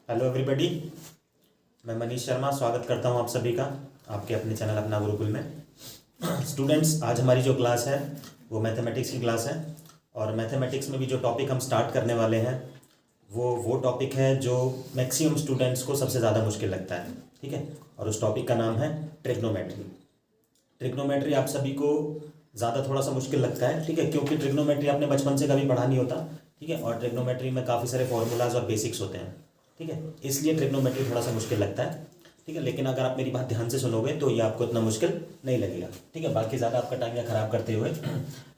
Hello everybody, मैं मनीष शर्मा स्वागत करता हूं आप सभी का आपके अपने चैनल अपना गुरुकुल में। स्टूडेंट्स, आज हमारी जो क्लास है वो मैथमेटिक्स की क्लास है और मैथमेटिक्स में भी जो टॉपिक हम स्टार्ट करने वाले हैं वो टॉपिक है जो मैक्सिमम स्टूडेंट्स को सबसे ज़्यादा मुश्किल लगता है। ठीक है, और उस टॉपिक का नाम है ट्रिग्नोमेट्री। ट्रिग्नोमेट्री आप सभी को ज़्यादा थोड़ा सा मुश्किल लगता है, ठीक है, क्योंकि ट्रिग्नोमेट्री आपने बचपन से कभी पढ़ा नहीं होता। ठीक है, और ट्रिग्नोमेट्री में काफ़ी सारे फॉर्मूलाज और बेसिक्स होते हैं। ठीक है, इसलिए ट्रिग्नोमेट्री थोड़ा सा मुश्किल लगता है। ठीक है, लेकिन अगर आप मेरी बात ध्यान से सुनोगे तो ये आपको इतना मुश्किल नहीं लगेगा। ठीक है, बाकी ज़्यादा आपका टाइम या ख़राब करते हुए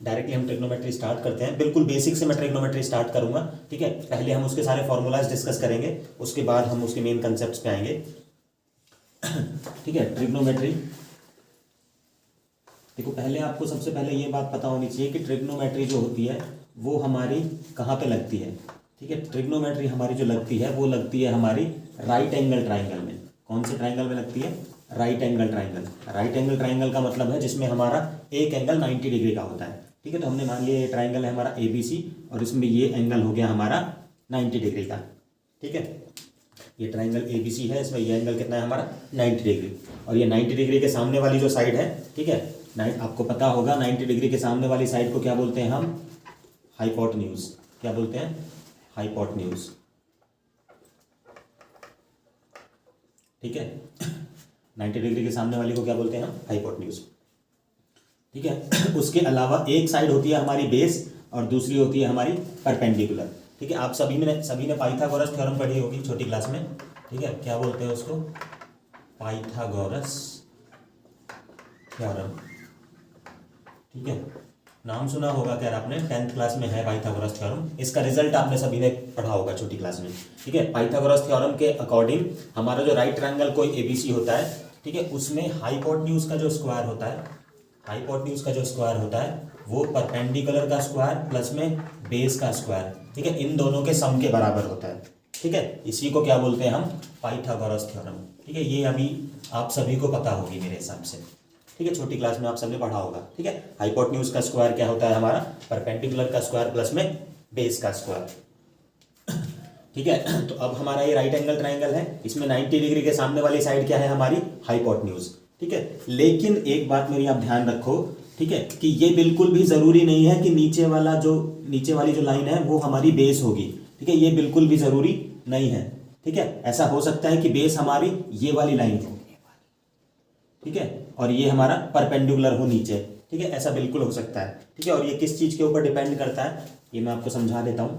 डायरेक्टली हम ट्रिग्नोमेट्री स्टार्ट करते हैं। बिल्कुल बेसिक से मैं ट्रिग्नोमेट्री स्टार्ट करूँगा। ठीक है, पहले हम उसके सारे फॉर्मूलाज डिस्कस करेंगे, उसके बाद हम उसके मेन कंसेप्ट पे आएंगे। ठीक है, ट्रिग्नोमेट्री देखो, पहले आपको सबसे पहले ये बात पता होनी चाहिए कि ट्रिग्नोमेट्री जो होती है वो हमारी कहाँ पे लगती है। ठीक है, ट्रिग्नोमेट्री हमारी जो लगती है वो लगती है हमारी राइट एंगल ट्राइंगल में। कौन से ट्राइंगल में लगती है? Right angle triangle. Right angle triangle का मतलब है जिसमें हमारा एक एंगल 90 डिग्री का होता है। ठीक है, तो हमने मान लिया ये ट्राइंगल है हमारा ABC और इसमें ये एंगल हो गया हमारा 90 डिग्री का। ठीक है, ये ट्राइंगल ABC है, इसमें ये एंगल कितना है हमारा 90 डिग्री। और ये 90 डिग्री के सामने वाली जो साइड है, ठीक है, आपको पता होगा 90 डिग्री के सामने वाली साइड को क्या बोलते हैं हम? हाइपोटेन्यूज। क्या बोलते हैं? हाइपोटेन्यूज। ठीक है, 90 डिग्री के सामने वाली को क्या बोलते हैं हम? हाइपोटेन्यूज। ठीक है, उसके अलावा एक साइड होती है हमारी बेस और दूसरी होती है हमारी परपेंडिकुलर। ठीक है, आप सभी ने पाइथागोरस थ्योरम पढ़ी होगी छोटी क्लास में। ठीक है, क्या बोलते हैं उसको? Pythagoras theorem. ठीक है, नाम सुना होगा क्या आपने? 10th क्लास में है पाइथागोरस थ्योरम। इसका रिजल्ट आपने सभी ने पढ़ा होगा छोटी क्लास में। ठीक है, पाइथागोरस थ्योरम के अकॉर्डिंग हमारा जो राइट ट्रायंगल कोई ABC होता है, ठीक है, उसमें हाइपोटेन्यूज का जो स्क्वायर होता है, हाइपोटेन्यूज का जो स्क्वायर होता है वो परपेंडिकुलर का स्क्वायर प्लस में बेस का स्क्वायर, ठीक है, इन दोनों के सम के बराबर होता है। ठीक है, इसी को क्या बोलते हैं हम? Pythagoras theorem. ठीक है, ये अभी आप सभी को पता होगी मेरे हिसाब से। ठीक है, छोटी क्लास में आप सबने पढ़ा होगा। ठीक है, हाइपोटेन्यूज का स्क्वायर क्या होता है हमारा? परपेंडिकुलर का स्क्वायर प्लस में बेस का स्क्वायर। ठीक है, तो अब हमारा ये राइट एंगल ट्राइंगल है, इसमें 90 डिग्री के सामने वाली साइड क्या है हमारी? हाइपोटेन्यूज। ठीक है, लेकिन एक बात मेरी आप ध्यान रखो, ठीक है, कि ये बिल्कुल भी जरूरी नहीं है कि नीचे वाली जो लाइन है वो हमारी बेस होगी। ठीक है, ये बिल्कुल भी जरूरी नहीं है। ठीक है, ऐसा हो सकता है कि बेस हमारी ये वाली लाइन हो, ठीक है, और ये हमारा परपेंडिकुलर हो नीचे। ठीक है, ऐसा बिल्कुल हो सकता है। ठीक है, और ये किस चीज के ऊपर डिपेंड करता है ये मैं आपको समझा देता हूं।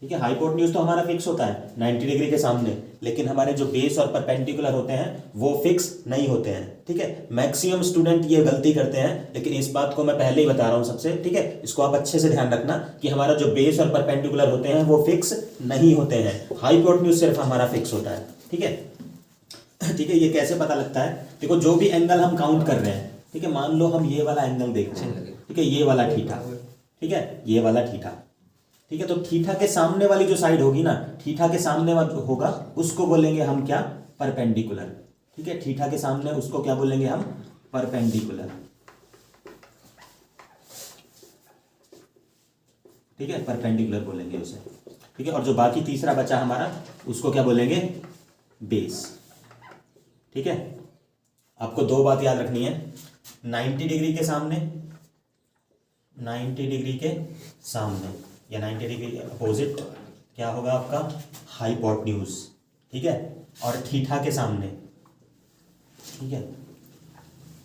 ठीक है, हाइपोटेन्यूज तो हमारा फिक्स होता है 90 डिग्री के सामने, लेकिन हमारे जो बेस और परपेंडिकुलर होते हैं वो फिक्स नहीं होते हैं। ठीक है, मैक्सिमम स्टूडेंट ये गलती करते हैं, लेकिन इस बात को मैं पहले ही बता रहा हूं सबसे। ठीक है, इसको आप अच्छे से ध्यान रखना कि हमारा जो बेस और परपेंडिकुलर होते हैं वो फिक्स नहीं होते हैं, हाइपोटेन्यूज सिर्फ हमारा फिक्स होता है। ठीक है, ठीक है, ये कैसे पता लगता है? देखो, जो भी एंगल हम काउंट कर रहे हैं, ठीक है, मान लो हम ये वाला एंगल देख रहे हैं, ठीक है, ये वाला थीटा, ठीक है, ये वाला थीटा, ठीक है, तो थीटा के सामने वाली जो साइड होगी ना, थीटा के सामने वाला होगा उसको बोलेंगे हम क्या? परपेंडिकुलर। ठीक है, थीटा के सामने उसको क्या बोलेंगे हम? परपेंडिकुलर। ठीक है, परपेंडिकुलर बोलेंगे उसे। ठीक है, और जो बाकी तीसरा बचा हमारा उसको क्या बोलेंगे? बेस। ठीक है, आपको दो बात याद रखनी है। 90 डिग्री के सामने, 90 डिग्री के सामने या 90 डिग्री अपोजिट क्या होगा आपका? हाइपोटेन्यूज। ठीक है, और थीटा के सामने, ठीक है,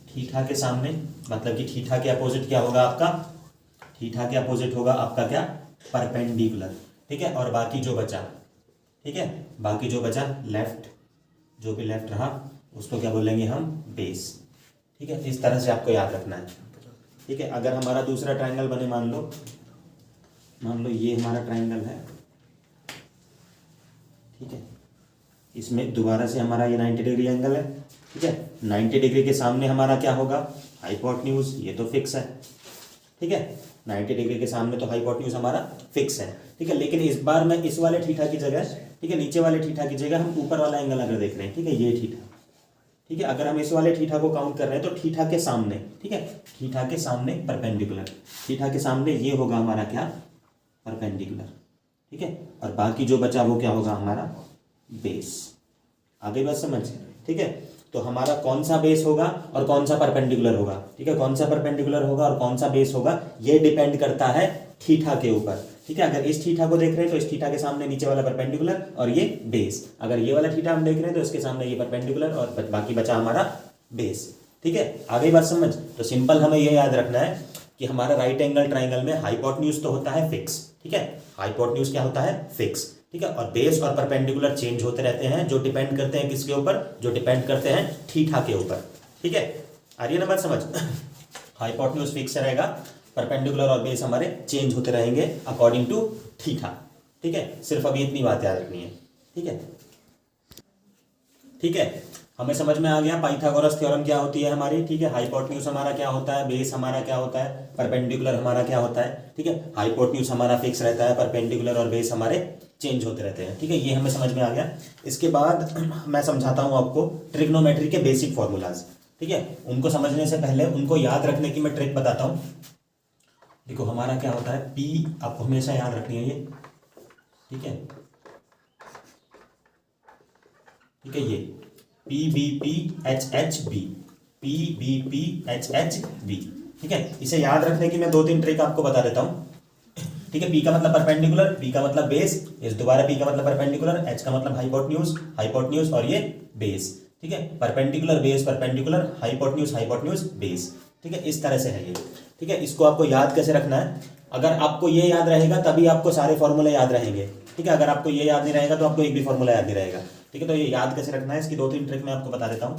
थीटा के सामने मतलब कि थीटा के अपोजिट क्या होगा आपका? थीटा के अपोजिट होगा आपका क्या? परपेंडिकुलर। ठीक है, और बाकी जो बचा, ठीक है, बाकी जो बचा लेफ्ट, जो भी लेफ्ट रहा उसको क्या बोलेंगे हम? बेस। ठीक है, इस तरह से आपको याद रखना है। ठीक है, अगर हमारा दूसरा ट्रायंगल बने, मान लो ये हमारा ट्रायंगल है, ठीक है, इसमें दोबारा से हमारा ये 90 डिग्री एंगल है। ठीक है, 90 डिग्री के सामने हमारा क्या होगा? हाइपोटेन्यूज। ये तो फिक्स है। ठीक है, 90 डिग्री के सामने तो हाइपोटेन्यूज हमारा फिक्स है। ठीक है, लेकिन इस बार मैं इस वाले थीटा की जगह, ठीक है, नीचे वाले थीटा की जगह हम ऊपर वाला एंगल अगर देख रहे हैं, ठीक है, ये थीटा, ठीक है, अगर हम इस वाले थीटा को काउंट कर रहे हैं तो थीटा के सामने, ठीक है, थीटा के सामने परपेंडिकुलर, थीटा के सामने ये होगा हमारा क्या? परपेंडिकुलर। ठीक है, और बाकी जो बचा वो क्या होगा हमारा? बेस। आगे बात समझ, ठीक है। तो हमारा कौन सा बेस होगा और कौन सा परपेंडिकुलर होगा, ठीक है, कौन सा परपेंडिकुलर होगा और कौन सा बेस होगा, ये डिपेंड करता है थीटा के ऊपर, ठीक है। अगर इस थीटा को देख रहे हैं तो इस थीटा के सामने नीचे वाला परपेंडिकुलर और ये बेस, अगर ये वाला थीटा हम देख रहे हैं तो इसके सामने ये परपेंडिकुलर और बाकी बचा हमारा बेस, ठीक है। आगे बात समझ। तो सिंपल हमें ये याद रखना है कि हमारा राइट एंगल ट्राइंगल में हाइपोटेन्यूज तो होता है फिक्स, ठीक है, हाइपोटेन्यूज क्या होता है, फिक्स, ठीक है, और बेस और परपेंडिकुलर चेंज होते रहते हैं, जो डिपेंड करते हैं किसके ऊपर, जो डिपेंड करते हैं थीटा के ऊपर, ठीक है। आ रही है ना बात समझ। हाइपोटेन्यूज फिक्स रहेगा, परपेंडिकुलर और बेस हमारे चेंज होते रहेंगे अकॉर्डिंग टू थीटा, ठीक है। सिर्फ अभी इतनी बात याद रखनी है, ठीक है, ठीक है। हमें समझ में आ गया पाइथागोरस थ्योरम क्या होती है हमारी, ठीक है। हाइपोटेन्यूज हमारा क्या होता है, बेस हमारा क्या होता है, परपेंडिकुलर हमारा क्या होता है, ठीक है। हाइपोटेन्यूज हमारा फिक्स रहता है, परपेंडिकुलर और बेस हमारे चेंज होते रहते हैं, ठीक है। ये हमें समझ में आ गया। इसके बाद मैं समझाता हूँ आपको ट्रिग्नोमेट्री के बेसिक फॉर्मूलाज, ठीक है। उनको समझने से पहले उनको याद रखने की मैं ट्रिक बताता हूँ। देखो हमारा क्या होता है, पी आपको हमेशा याद रखनी है ये, ठीक है, ठीक है, ये P B P H H B, P B P H H B, ठीक है। इसे याद रखने की मैं 2-3 ट्रिक आपको बता देता हूँ, ठीक है। पी का मतलब परपेंडिकुलर, बी का मतलब बेस, इस दोबारा पी का मतलब परपेंडिकुलर, एच का मतलब हाइपोटेन्यूज, हाइपोटेन्यूज और ये बेस, ठीक है। Perpendicular base perpendicular, hypotenuse hypotenuse base, ठीक है। इस तरह से है ये, ठीक है। इसको आपको याद कैसे रखना है, अगर आपको ये याद रहेगा तभी आपको सारे फॉर्मूले याद रहेंगे, ठीक है। अगर आपको ये याद नहीं रहेगा तो आपको एक भी फॉर्मूला याद नहीं रहेगा, ठीक है। तो ये याद कैसे रखना है, इसकी 2-3 ट्रिक मैं आपको बता देता हूं।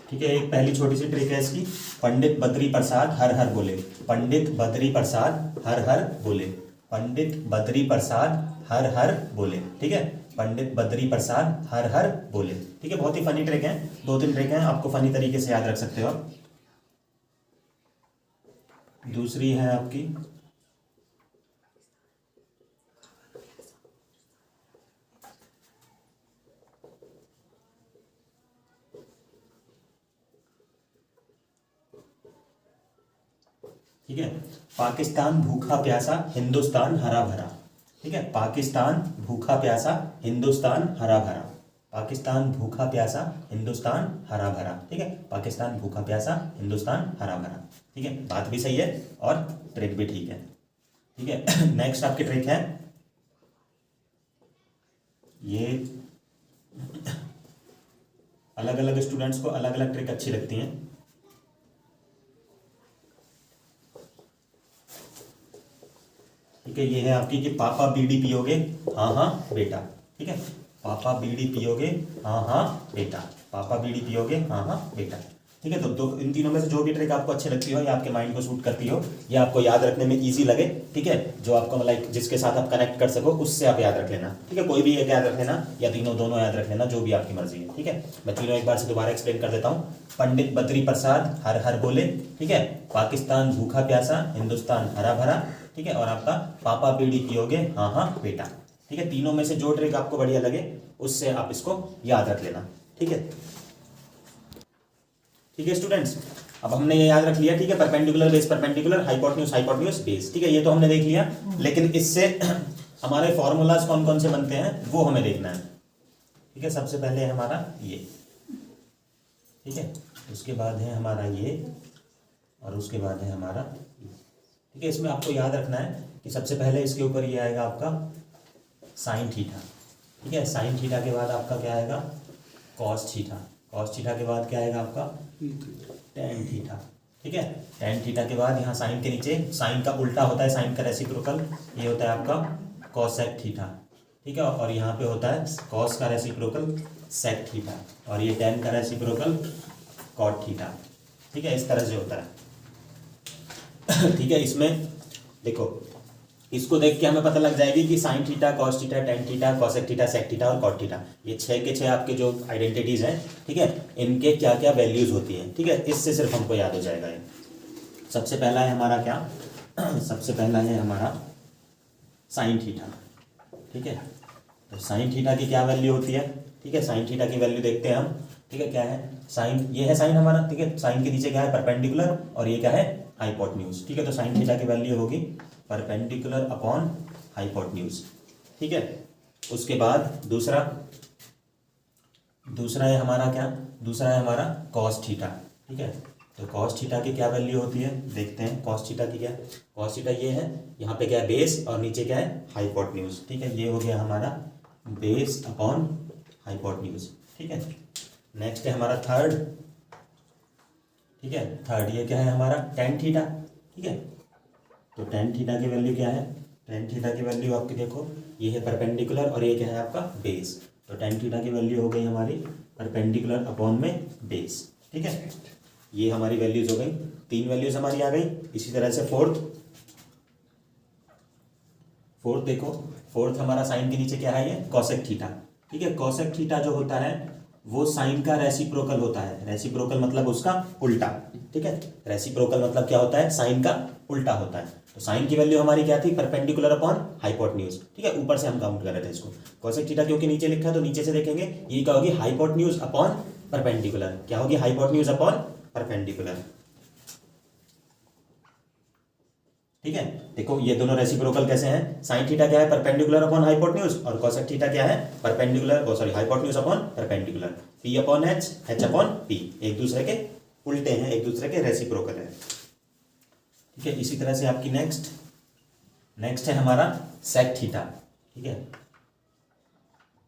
ठीक है, एक पहली छोटी सी ट्रिक है इसकी, पंडित बद्री प्रसाद हर हर बोले, पंडित बद्री प्रसाद हर हर बोले, पंडित बद्री प्रसाद हर हर बोले, ठीक है, पंडित बद्री प्रसाद हर हर बोले, ठीक है। बहुत ही फनी ट्रिक है, 2-3 ट्रिक हैं, आपको फनी तरीके से याद रख सकते हो। दूसरी है आपकी, ठीक है, पाकिस्तान भूखा प्यासा हिंदुस्तान हरा भरा, ठीक है, पाकिस्तान भूखा प्यासा हिंदुस्तान हरा भरा, पाकिस्तान भूखा प्यासा हिंदुस्तान हरा भरा, ठीक है, पाकिस्तान भूखा प्यासा हिंदुस्तान हरा भरा, ठीक है। बात भी सही है और ट्रिक भी ठीक है, ठीक है। नेक्स्ट आपकी ट्रिक है ये, अलग अलग स्टूडेंट्स को अलग अलग ट्रिक अच्छी लगती हैं, ठीक है। ये है आपकी कि पापा बीड़ी पियोगे, हाँ हाँ बेटा, ठीक है, पापा बीड़ी पियोगे, हाँ हाँ बेटा, पापा बीड़ी पियोगे, हाँ हाँ बेटा, ठीक है। तो इन तीनों में से जो भी ट्रिक आपको अच्छी लगती हो या आपके माइंड को सूट करती हो या आपको याद रखने में इजी लगे, ठीक है, जो आपको लाइक जिसके साथ आप कनेक्ट कर सको उससे आप याद रख लेना, ठीक है। कोई भी एक याद रख लेना या तीनों दोनों याद रख लेना, जो भी आपकी मर्जी है, ठीक है। मैं तीनों एक बार से दोबारा एक्सप्लेन कर देता हूँ। पंडित बद्री प्रसाद हर हर बोले, ठीक है, पाकिस्तान भूखा प्यासा हिंदुस्तान हरा भरा, ठीक है, और आपका पापा बीड़ी पियोगे, हाँ हाँ बेटा, ठीक है। तीनों में से जो ट्रिक आपको बढ़िया लगे उससे आप इसको याद रख लेना, ठीक है, ठीक है स्टूडेंट्स। अब हमने ये याद रख लिया, ठीक है, perpendicular base perpendicular, hypotenuse hypotenuse base, ठीक है, ये तो हमने देख लिया। लेकिन इससे हमारे फॉर्मूलाज कौन कौन से बनते हैं वो हमें देखना है, ठीक है। सबसे पहले है हमारा ये, ठीक है, उसके बाद है हमारा ये और उसके बाद है हमारा ये, ठीक है। इसमें आपको याद रखना है कि सबसे पहले इसके ऊपर ये आएगा आपका साइन थीटा, ठीक है, साइन थीटा के बाद आपका क्या आएगा कॉस थीटा, कॉस थीटा के बाद क्या आएगा आपका टेन थीटा, ठीक है, टेन थीटा के बाद यहाँ साइन के नीचे साइन का उल्टा होता है, साइन का रेसिप्रोकल ये होता है आपका कॉसेक थीटा, ठीक है, और यहाँ पे होता है कॉस का रेसिप्रोकल सेक थीटा और ये टेन का रेसिप्रोकल कॉट थीटा, ठीक है, इस तरह से होता है। ठीक है, इसमें देखो इसको देख के हमें पता लग जाएगी कि sine theta cos theta tan theta cosec theta sec theta और कॉट थीटा, ये 6 के 6 आपके जो आइडेंटिटीज हैं, ठीक है, इनके क्या क्या वैल्यूज होती हैं, ठीक है, इससे सिर्फ हमको याद हो जाएगा ये। सबसे पहला है हमारा क्या, सबसे पहला है हमारा साइन थीटा, ठीक है, तो साइन थीटा की क्या वैल्यू होती है, ठीक है, साइन थीटा की वैल्यू देखते हैं हम, ठीक है, क्या है साइन, ये है साइन हमारा, ठीक है, साइन के नीचे क्या है परपेंडिकुलर और ये क्या है हाइपोटेन्यूज, ठीक है, तो साइन थीटा की वैल्यू होगी परपेंडिकुलर अपॉन हाइपोटेन्यूज, ठीक है। उसके बाद दूसरा है हमारा क्या, दूसरा है हमारा कॉस थीटा, ठीक है, तो कॉस थीटा की क्या वैल्यू होती है देखते हैं, कॉस थीटा की क्या, कॉस थीटा ये है, यहाँ पे क्या है बेस और नीचे क्या है हाइपोटेन्यूज, ठीक है, ये हो गया हमारा बेस अपॉन हाइपोटेन्यूज, ठीक है। नेक्स्ट है हमारा थर्ड, ठीक है, थर्ड ये क्या है हमारा टेन थीटा, ठीक है, तो टेन थीटा की वैल्यू क्या है, टेन थीटा की वैल्यू आपकी देखो ये है परपेंडिकुलर और ये क्या है आपका बेस, तो टेन थीटा की वैल्यू हो गई हमारी परपेंडिकुलर अपॉन में बेस, ठीक है, ये हमारी वैल्यूज हो गई, तीन वैल्यूज हमारी आ गई। इसी तरह से फोर्थ देखो, फोर्थ हमारा साइन के नीचे क्या है ये कॉसेक थीटा, ठीक है, कॉसेक थीटा जो होता है वो साइन का रेसिप्रोकल होता है, रेसिप्रोकल मतलब उसका उल्टा, ठीक है, रेसिप्रोकल मतलब क्या होता है साइन का उल्टा होता है, तो साइन की वैल्यू हमारी क्या थी परपेंडिकुलर अपॉन हाइपोटेन्यूज, ठीक है, ऊपर से हम काउंट कर रहे थे इसको, कॉसेक थीटा क्योंकि नीचे लिखा है तो नीचे से देखेंगे ये क्या होगी हाइपोटेन्यूज अपॉन परपेंडिकुलर, क्या होगी हाइपोटेन्यूज अपॉन परपेंडिकुलर, ठीक है। देखो ये दोनों रेसिप्रोकल कैसे हैं, साइन थीटा क्या है परपेंडिकुलर अपॉन हाइपोटेन्यूज और कोसेक थीटा क्या है perpendicular sorry hypotenuse upon perpendicular, P upon H, H upon P, एक दूसरे के उल्टे हैं, एक दूसरे के रेसिप्रोकल है, ठीक है। इसी तरह से आपकी नेक्स्ट है हमारा सेक थीटा, ठीक है,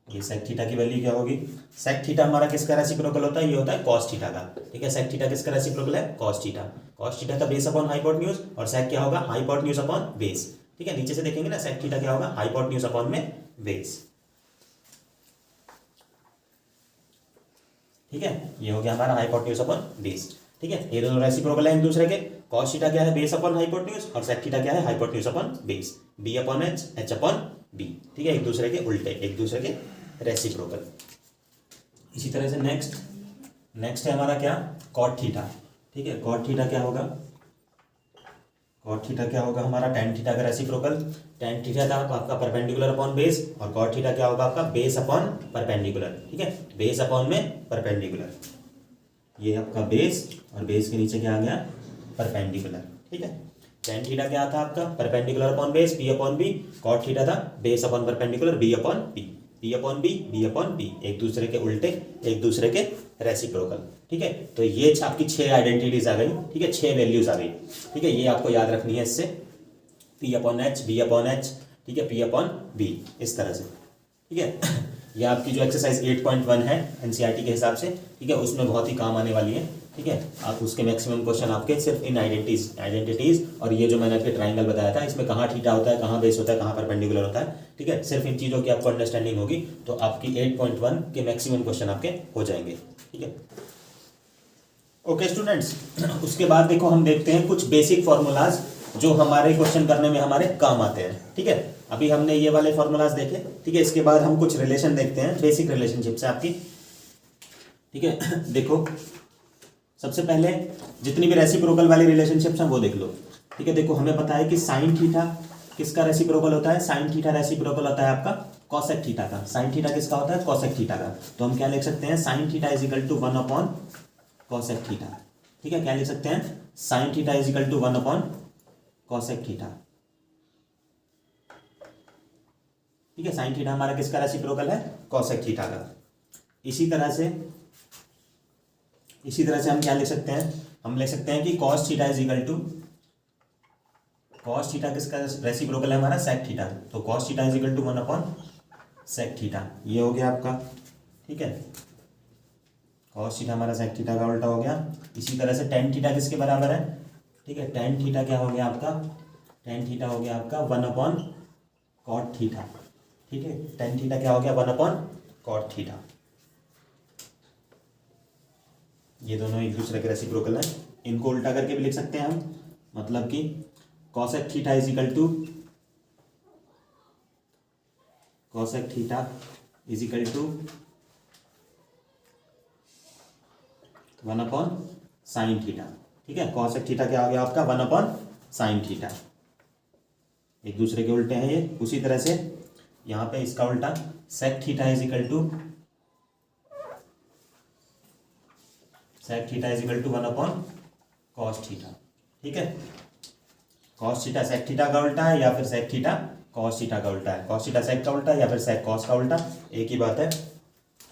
ये सेक थीटा की वैल्यू क्या होगी, सेक थीटा हमारा किसका रेसिप्रोकल होता है, ये होता है कॉस थीटा का, ठीक है, सेक थीटा किसका रेसिप्रोकल है कॉस थीटा, कॉस थीटा का बेस अपॉन हाइपोटेन्यूज और सेक क्या होगा हाइपोटेन्यूज अपॉन बेस, ठीक है, नीचे से देखेंगे ना सेक थीटा क्या होगा हाइपोटेन्यूज अपॉन में बेस, ठीक है, ये हो गया हमारा हाइपोटेन्यूज अपॉन बेस, ठीक है, ये दोनों रेसिप्रोकल है एक दूसरे के, कॉस थीटा क्या है बेस अपॉन हाइपोटेन्यूज और सेक थीटा क्या है hypotenuse upon base, B upon H, H upon B, ठीक है, एक दूसरे के उल्टे, एक दूसरे के रेसिप्रोकल। इसी तरह से नेक्स्ट है हमारा क्या कॉट थीटा, ठीक है, कॉट थीटा क्या होगा, कॉट थीटा क्या होगा हमारा टेन थीटा का रेसिप्रोकल, टेन थीटा का आपका परपेंडिकुलर अपॉन बेस और कॉट थीटा क्या होगा आपका बेस अपॉन परपेंडिकुलर, ठीक है, बेस अपॉन में परपेंडिकुलर, ये आपका बेस और बेस के नीचे क्या आ गया परपेंडिकुलर, ठीक है, टेन थीटा क्या था आपका perpendicular upon base B upon B, cot theta था base upon perpendicular B upon B, B upon B, एक दूसरे के उल्टे, एक दूसरे के रेसिप्रोकल, ठीक है, तो ये आपकी 6 आइडेंटिटीज आ गई, ठीक है, 6 वैल्यूज आ गई, ठीक है, ये आपको याद रखनी है इससे, P upon H, B upon H, ठीक है, पी अपॉन बी, इस तरह से, ठीक है। ये आपकी जो एक्सरसाइज 8.1 है एनसीईआरटी के हिसाब से, ठीक है, उसमें बहुत ही काम आने वाली है, ठीक है, आप उसके मैक्सिमम क्वेश्चन आपके सिर्फ इन आइडेंटिटीज और ये जो मैंने आपके ट्राइंगल बताया था इसमें कहाँ थीटा होता है, कहाँ बेस होता है, कहाँ परपेंडिकुलर होता है, ठीक है, सिर्फ इन चीज़ों की आपको अंडरस्टैंडिंग होगी तो आपकी 8.1 के मैक्सिमम क्वेश्चन आपके हो जाएंगे, ठीक है। ओके स्टूडेंट्स, उसके बाद देखो हम देखते हैं कुछ बेसिक फॉर्मूलाज जो हमारे क्वेश्चन करने में हमारे काम आते हैं, ठीक है, अभी हमने ये वाले फॉर्मूलाज देखे, ठीक है, इसके बाद हम कुछ रिलेशन देखते हैं, बेसिक रिलेशनशिप से आपकी, ठीक है। देखो सबसे पहले जितनी भी रेसिप्रोकल वाली रिलेशनशिप्स हैं वो देख लो, ठीक है, देखो हमें पता है कि साइन थीटा किसका रेसिप्रोकल होता है, साइन थीटा रेसिप्रोकल होता है आपका कॉसेक थीटा का, साइन थीटा किसका होता है कॉसेक थीटा का, तो हम क्या लिख सकते हैं sine theta is equal to 1 upon cosec theta, ठीक है, क्या लिख सकते हैं sine theta is equal to 1 upon cosec theta, ठीक है, साइन थीटा हमारा किसका रेसिप्रोकल है कॉसेक थीटा का। इसी तरह से हम क्या लिख सकते हैं, हम लिख सकते हैं कि cos theta is equal to, cos theta किसका रेसिप्रोकल है हमारा सेक थीटा, तो cos theta is equal to 1 upon sec theta, ये हो गया आपका, ठीक है, कॉस थीटा हमारा सेक थीटा का उल्टा हो गया। इसी तरह से टेन थीटा किसके बराबर है, ठीक है, टेन थीटा क्या हो गया आपका, टेन थीटा हो गया आपका 1 अपॉन कॉट थीटा, ठीक है, टेन थीटा क्या हो गया 1 अपॉन कॉट थीटा, ये दोनों एक दूसरे के रेसिप्रोकल हैं, इनको उल्टा करके भी लिख सकते हैं हम, मतलब कि cosec theta is equal to 1 upon sine theta, ठीक है, कॉसेक थीटा क्या हो गया आपका 1 अपॉन साइन थीटा, एक दूसरे के उल्टे हैं ये। उसी तरह से यहाँ पे इसका उल्टा sec theta is equal to 1 upon cos theta. ठीक है, कॉस थीटा सेक थीटा का उल्टा है या फिर सेक थीटा कॉस थीटा का उल्टा है, कॉस थीटा सेक का उल्टा या फिर सेक कॉस का उल्टा, एक ही बात है।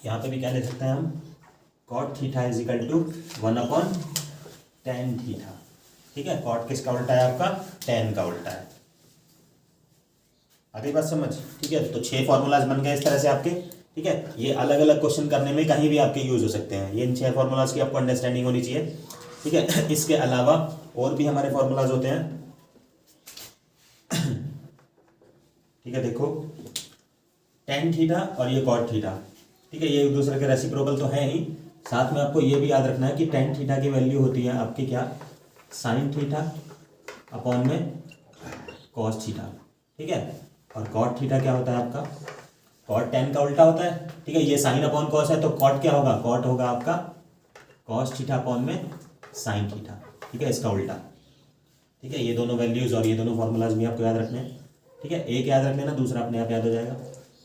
यहाँ पे भी क्या ले सकते हैं हम, cot theta is equal to 1 upon tan theta. ठीक है, कॉट किसका उल्टा है आपका, टेन का उल्टा है। आगे बात समझ। ठीक है, तो 6 फॉर्मूलाज बन गए इस तरह से आपके। ठीक है, ये अलग अलग क्वेश्चन करने में कहीं भी आपके यूज हो सकते हैं, ये इन 6 फॉर्मूलाज की आपको अंडरस्टैंडिंग होनी चाहिए। ठीक है, इसके अलावा और भी हमारे फॉर्मूलाज होते हैं। ठीक है, देखो टेन थीटा और ये कॉट थीटा, ठीक है, ये एक दूसरे के रेसिप्रोकल तो है ही, साथ में आपको ये भी याद रखना है कि टेन थीटा की वैल्यू होती है आपकी क्या, साइन थीटा अपॉन में कॉस थीटा। ठीक है, और कॉट थीटा क्या होता है आपका, कॉट टेन का उल्टा होता है। ठीक है, ये साइन अपॉन कॉस है तो कॉट क्या होगा, कॉट होगा आपका कॉस थीटा अपॉन में साइन थीटा। ठीक है, इसका उल्टा। ठीक है, ये दोनों वैल्यूज और ये दोनों फॉर्मूलाज भी आपको याद रखने हैं। ठीक है, एक याद रख लेना, दूसरा अपने आप याद हो जाएगा।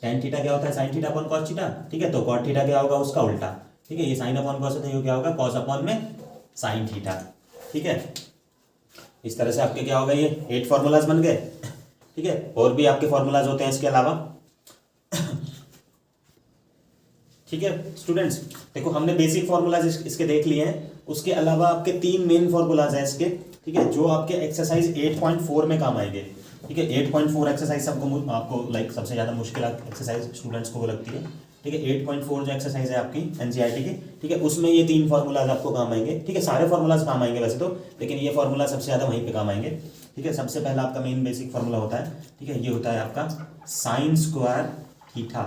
टेन थीटा क्या होता है, sine theta upon cos theta. ठीक है, तो कॉट थीटा क्या होगा, उसका उल्टा। ठीक है, ये साइन अपॉन कॉस है तो ये क्या होगा, कॉस अपॉन में साइन थीटा। ठीक है, इस तरह से आपके क्या होगा, ये 8 फॉर्मूलाज बन गए। ठीक है, और भी आपके फॉर्मूलाज होते हैं इसके अलावा। ठीक है स्टूडेंट्स, देखो हमने बेसिक फॉर्मूलाज इसके देख लिए हैं, उसके अलावा आपके 3 मेन फॉर्मूलाज हैं इसके। ठीक है, जो आपके एक्सरसाइज 8.4 में काम आएंगे। ठीक है, 8.4 एक्सरसाइज आपको लाइक सबसे ज़्यादा मुश्किल एक्सरसाइज स्टूडेंट्स को वो लगती है। ठीक है, 8.4 जो एक्सरसाइज है आपकी एनसीईआरटी की, ठीक है, उसमें ये 3 फार्मूलाज आपको काम आएंगे। ठीक है, सारे फार्मूलाज काम आएंगे वैसे तो, लेकिन ये फार्मूला सबसे ज़्यादा वहीं पे काम आएंगे। ठीक है, सबसे पहला आपका मेन बेसिक फार्मूला होता है, ठीक है, ये होता है आपका साइन स्क्वायर थीटा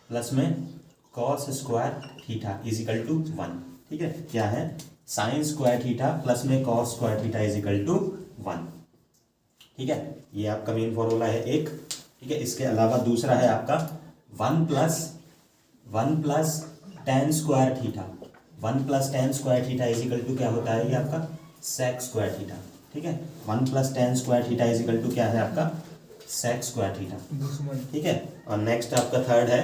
प्लस में cos square theta is equal to 1। ठीक है, क्या है, साइन स्क्वायर थीटा प्लस में cos square theta is equal to 1। ठीक है, ये आपका मेन फॉर्मूला है एक। ठीक है, इसके अलावा दूसरा है आपका 1 plus tan square theta. 1 plus tan square theta is equal to क्या होता है, ये आपका सेक स्क्वायर थीटा। ठीक है, 1 plus tan square theta is equal to क्या है आपका, सेक स्क्वायर थीटा। ठीक है, और नेक्स्ट आपका थर्ड है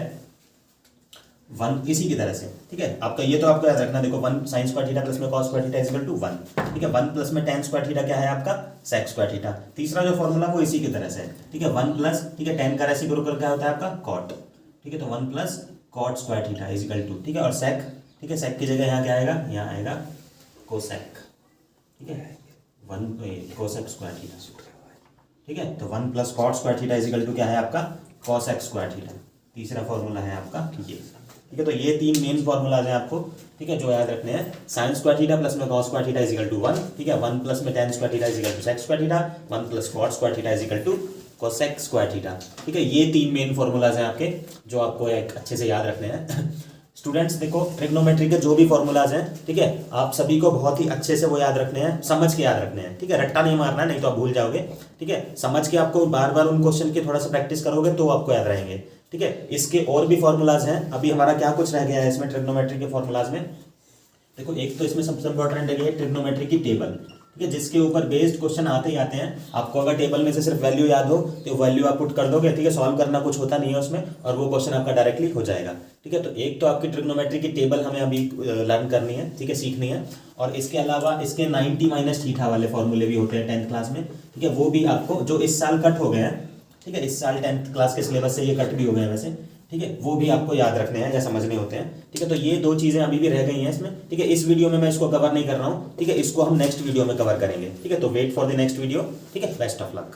1 इसी की तरह से। ठीक है, आपका ये तो आपको याद रखना, देखो 1 साइन स्क्वायर थीटा प्लस में cos square theta is equal to 1। ठीक है, 1 प्लस में टेन स्क्वायर थीटा क्या है आपका, सेक स्क्वायर थीटा। तीसरा जो फॉर्मूला वो इसी की तरह से है। ठीक है, 1 प्लस, ठीक है, टेन का रेसिप्रोकल क्या होता है आपका, कॉट। ठीक है, तो 1 plus cot square theta is equal to, ठीक है, और सेक, ठीक है, सेक की जगह यहाँ क्या आएगा, यहाँ आएगा कोसेक। ठीक है, 1 कोसेक स्क्वायर थीटा। ठीक है, तो 1 plus cot square theta is equal to क्या है आपका, कॉसेक स्क्वायर थीटा। तीसरा फॉर्मूला है आपका ये। ठीक है, तो ये 3 मेन फॉर्मूलाज हैं आपको, ठीक है, जो याद रखने हैं। साइन स्क्वायर थीटा प्लस में cos square theta is equal to 1। ठीक है, 1 प्लस में tan square theta is equal to sec square theta. 1 plus cot square theta is equal to cosec square theta. ठीक है, ये 3 मेन फॉर्मूलाज हैं आपके, जो आपको एक अच्छे से याद रखने हैं। स्टूडेंट्स देखो, ट्रिग्नोमेट्री के जो भी फॉर्मूलाज हैं, ठीक है, आप सभी को बहुत ही अच्छे से वो याद रखने हैं, समझ के याद रखने हैं। ठीक है, रट्टा नहीं मारना है, नहीं तो आप भूल जाओगे। ठीक है, समझ के आपको बार बार उन क्वेश्चन की थोड़ा सा प्रैक्टिस करोगे तो आपको याद रहेंगे। ठीक है, इसके और भी फॉर्मूलाज हैं। अभी हमारा क्या कुछ रह गया है इसमें ट्रिग्नोमेट्री के फॉर्मूलाज में, देखो एक तो इसमें सबसे इंपॉर्टेंट है ट्रिग्नोमेट्री की टेबल। ठीक है, जिसके ऊपर बेस्ड क्वेश्चन आते ही आते हैं। आपको अगर टेबल में से सिर्फ वैल्यू याद हो तो वैल्यू आप पुट कर दोगे। ठीक है, सॉल्व करना कुछ होता नहीं है उसमें, और वो क्वेश्चन आपका डायरेक्टली हो जाएगा। ठीक है, तो एक तो आपकी ट्रिग्नोमेट्री की टेबल हमें अभी लर्न करनी है, ठीक है, सीखनी है। और इसके अलावा इसके 90 माइनस थीटा वाले फॉर्मूले भी होते हैं 10th क्लास में। ठीक है, वो भी आपको जो इस साल कट हो गए हैं, ठीक है, इस साल 10th क्लास के सिलेबस से ये कट भी हो गए हैं वैसे। ठीक है, वो भी आपको याद रखने हैं या समझने होते हैं। ठीक है, तो ये 2 चीज़ें अभी भी रह गई हैं इसमें। ठीक है, इस वीडियो में मैं इसको कवर नहीं कर रहा हूँ। ठीक है, इसको हम नेक्स्ट वीडियो में कवर करेंगे। ठीक है, तो wait for the next video. ठीक है, बेस्ट ऑफ लक।